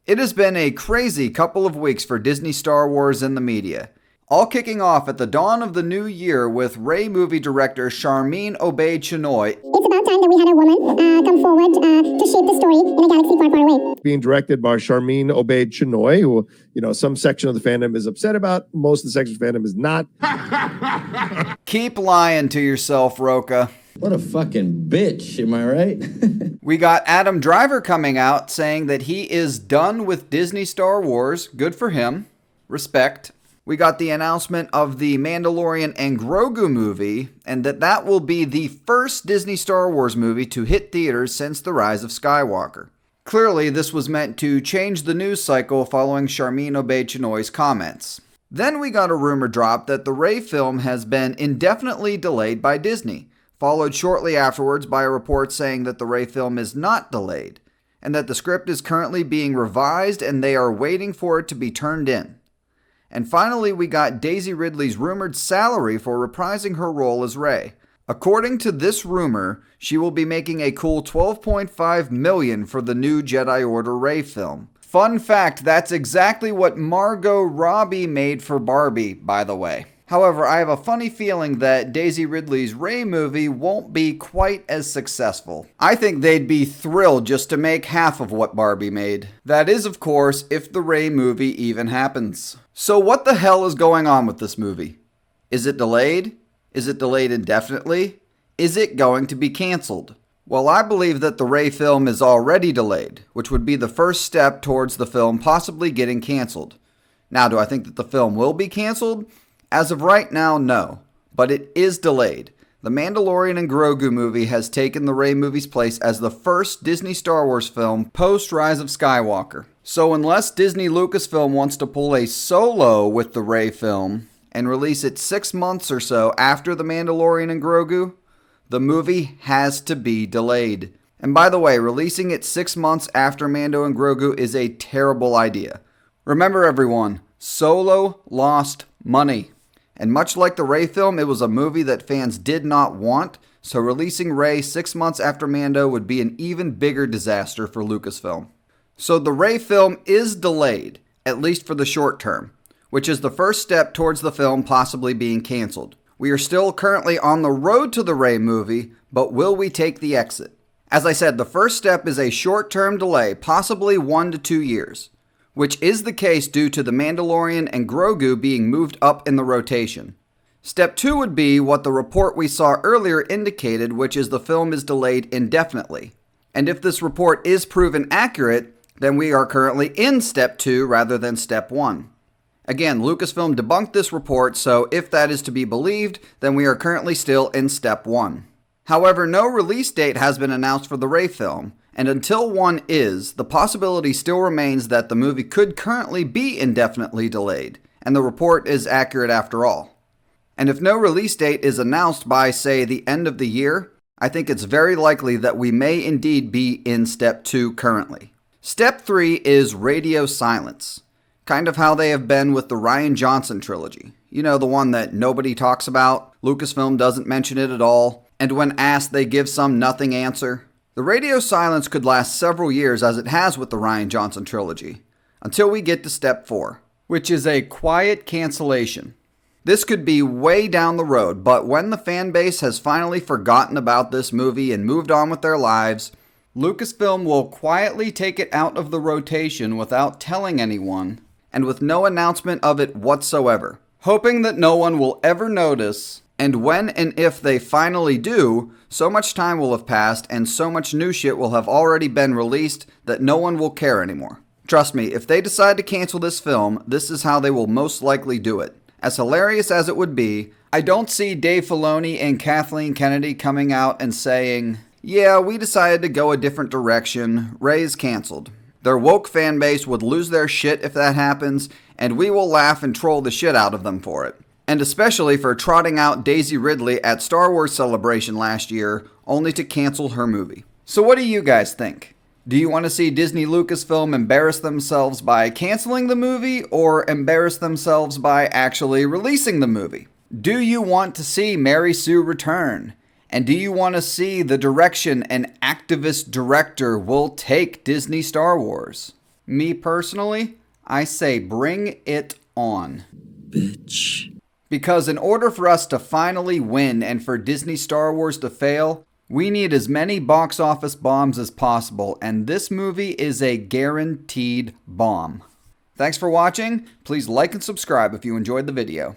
It has been a crazy couple of weeks for Disney Star Wars and the media. All kicking off at the dawn of the new year with Rey movie director Sharmeen Obaid-Chinoy. It's about time that we had a woman come forward to shape the story in a galaxy far, far away. Being directed by Sharmeen Obaid-Chinoy, who, some section of the fandom is upset about, most of the section of the fandom is not. Keep lying to yourself, Roka. What a fucking bitch, am I right? We got Adam Driver coming out saying that he is done with Disney Star Wars. Good for him. Respect. We got the announcement of the Mandalorian and Grogu movie, and that will be the first Disney Star Wars movie to hit theaters since The Rise of Skywalker. Clearly, this was meant to change the news cycle following Sharmeen Obaid-Chinoy's comments. Then we got a rumor drop that the Rey film has been indefinitely delayed by Disney, followed shortly afterwards by a report saying that the Rey film is not delayed, and that the script is currently being revised and they are waiting for it to be turned in. And finally, we got Daisy Ridley's rumored salary for reprising her role as Rey. According to this rumor, she will be making a cool $12.5 million for the new Jedi Order Rey film. Fun fact, that's exactly what Margot Robbie made for Barbie, by the way. However, I have a funny feeling that Daisy Ridley's Rey movie won't be quite as successful. I think they'd be thrilled just to make half of what Barbie made. That is, of course, if the Rey movie even happens. So what the hell is going on with this movie? Is it delayed? Is it delayed indefinitely? Is it going to be canceled? Well, I believe that the Rey film is already delayed, which would be the first step towards the film possibly getting canceled. Now, do I think that the film will be canceled? As of right now, no, but it is delayed. The Mandalorian and Grogu movie has taken the Rey movie's place as the first Disney Star Wars film post-Rise of Skywalker. So unless Disney Lucasfilm wants to pull a solo with the Rey film and release it 6 months or so after The Mandalorian and Grogu, the movie has to be delayed. And by the way, releasing it 6 months after Mando and Grogu is a terrible idea. Remember everyone, Solo lost money. And much like the Rey film, it was a movie that fans did not want, so releasing Rey 6 months after Mando would be an even bigger disaster for Lucasfilm. So the Rey film is delayed, at least for the short term, which is the first step towards the film possibly being canceled. We are still currently on the road to the Rey movie, but will we take the exit? As I said, the first step is a short-term delay, possibly 1 to 2 years. Which is the case due to The Mandalorian and Grogu being moved up in the rotation. Step 2 would be what the report we saw earlier indicated, which is the film is delayed indefinitely. And if this report is proven accurate, then we are currently in Step 2 rather than Step 1. Again, Lucasfilm debunked this report, so if that is to be believed, then we are currently still in Step 1. However, no release date has been announced for the Rey film, and until one is, the possibility still remains that the movie could currently be indefinitely delayed, and the report is accurate after all. And if no release date is announced by, say, the end of the year, I think it's very likely that we may indeed be in Step 2 currently. Step 3 is radio silence. Kind of how they have been with the Rian Johnson trilogy. You know, the one that nobody talks about, Lucasfilm doesn't mention it at all, and when asked they give some nothing answer. The radio silence could last several years as it has with the Rian Johnson trilogy, until we get to Step 4, which is a quiet cancellation. This could be way down the road, but when the fan base has finally forgotten about this movie and moved on with their lives, Lucasfilm will quietly take it out of the rotation without telling anyone, and with no announcement of it whatsoever, hoping that no one will ever notice. And when and if they finally do, so much time will have passed and so much new shit will have already been released that no one will care anymore. Trust me, if they decide to cancel this film, this is how they will most likely do it. As hilarious as it would be, I don't see Dave Filoni and Kathleen Kennedy coming out and saying, yeah, we decided to go a different direction, Rey's canceled. Their woke fan base would lose their shit if that happens, and we will laugh and troll the shit out of them for it. And especially for trotting out Daisy Ridley at Star Wars Celebration last year, only to cancel her movie. So what do you guys think? Do you want to see Disney Lucasfilm embarrass themselves by canceling the movie, or embarrass themselves by actually releasing the movie? Do you want to see Mary Sue return? And do you want to see the direction an activist director will take Disney Star Wars? Me personally, I say bring it on. Bitch. Because in order for us to finally win and for Disney Star Wars to fail, we need as many box office bombs as possible, and this movie is a guaranteed bomb. Thanks for watching. Please like and subscribe if you enjoyed the video.